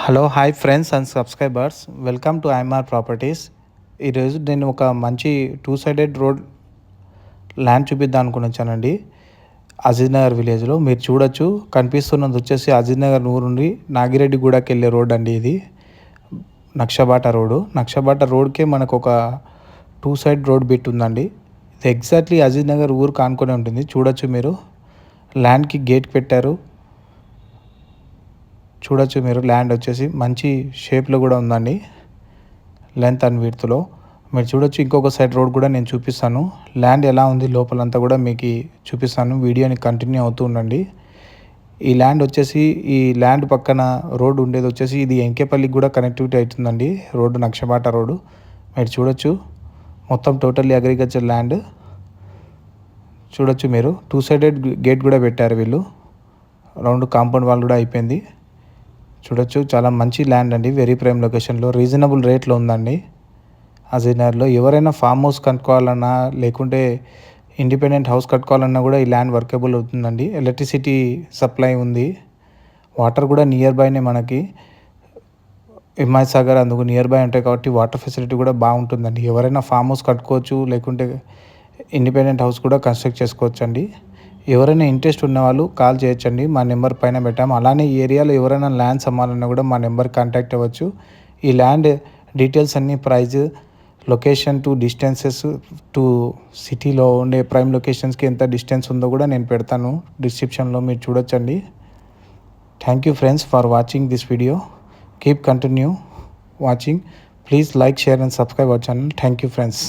Hello hi friends and subscribers, welcome to IMR properties. ఈరోజు నేను ఒక మంచి 2 సైడెడ్ రోడ్ ల్యాండ్ చూపిద్దాం అనుకుని అజీజ్ నగర్ విలేజ్లో. మీరు చూడొచ్చు, కనిపిస్తున్నది వచ్చేసి అజీజ్ నగర్ నుండి నాగిరెడ్డిగూడకి వెళ్ళే రోడ్ అండి. ఇది నక్షబాట రోడ్డు. నక్షబాట రోడ్కే మనకు ఒక 2 సైడ్ రోడ్ బిట్ ఉందండి. ఇది ఎగ్జాక్ట్లీ అజీజ్ నగర్ ఊరు కానుకొని ఉంటుంది. చూడొచ్చు మీరు, ల్యాండ్కి గేట్ పెట్టారు. చూడొచ్చు మీరు, ల్యాండ్ వచ్చేసి మంచి షేప్లో కూడా ఉందండి, లెంత్ అండ్ విడ్త్లో. మీరు చూడొచ్చు, ఇంకొక సైడ్ రోడ్ కూడా నేను చూపిస్తాను. ల్యాండ్ ఎలా ఉంది లోపలంతా కూడా మీకు చూపిస్తాను. వీడియోని కంటిన్యూ అవుతూ ఉండండి. ఈ ల్యాండ్ వచ్చేసి, ఈ ల్యాండ్ పక్కన రోడ్ ఉండేది వచ్చేసి ఇది ఎంకేపల్లికి కూడా కనెక్టివిటీ అవుతుందండి రోడ్డు, నక్షబాట రోడ్డు. మీరు చూడొచ్చు, మొత్తం టోటల్లీ అగ్రికల్చర్ ల్యాండ్. చూడొచ్చు మీరు, 2 సైడెడ్ గేట్ కూడా పెట్టారు వీళ్ళు. రౌండ్ కాంపౌండ్ వాల్ కూడా అయిపోయింది. చూడొచ్చు, చాలా మంచి ల్యాండ్ అండి, వెరీ ప్రైమ్ లొకేషన్లో, రీజనబుల్ రేట్లో ఉందండి అజీజ్ నగర్లో. ఎవరైనా ఫామ్ హౌస్ కట్టుకోవాలన్నా లేకుంటే ఇండిపెండెంట్ హౌస్ కట్టుకోవాలన్నా కూడా ఈ ల్యాండ్ వర్కబుల్ అవుతుందండి. ఎలక్ట్రిసిటీ సప్లై ఉంది, వాటర్ కూడా నియర్ బైనే మనకి. హిమాయత్ సాగర్ అందుకు నియర్ బై ఉంటాయి కాబట్టి వాటర్ ఫెసిలిటీ కూడా బాగుంటుందండి. ఎవరైనా ఫామ్ హౌస్ కట్టుకోవచ్చు, లేకుంటే ఇండిపెండెంట్ హౌస్ కూడా కన్స్ట్రక్ట్ చేసుకోవచ్చు అండి. ఎవరైనా ఇంట్రెస్ట్ ఉన్నవాళ్ళు కాల్ చేయొచ్చండి, మా నెంబర్ పైన పెట్టాము. అలానే ఈ ఏరియాలో ఎవరైనా ల్యాండ్స్ అమ్మాలన్నా కూడా మా నెంబర్ కాంటాక్ట్ అవ్వచ్చు. ఈ ల్యాండ్ డీటెయిల్స్ అన్నీ, price, location to distances to సిటీలో ఉండే ప్రైమ్ లొకేషన్స్కి ఎంత డిస్టెన్స్ ఉందో కూడా నేను పెడతాను డిస్క్రిప్షన్లో, మీరు చూడొచ్చండి. Thank you friends for watching this video. Keep continue watching. Please like, share and subscribe our channel. Thank you friends.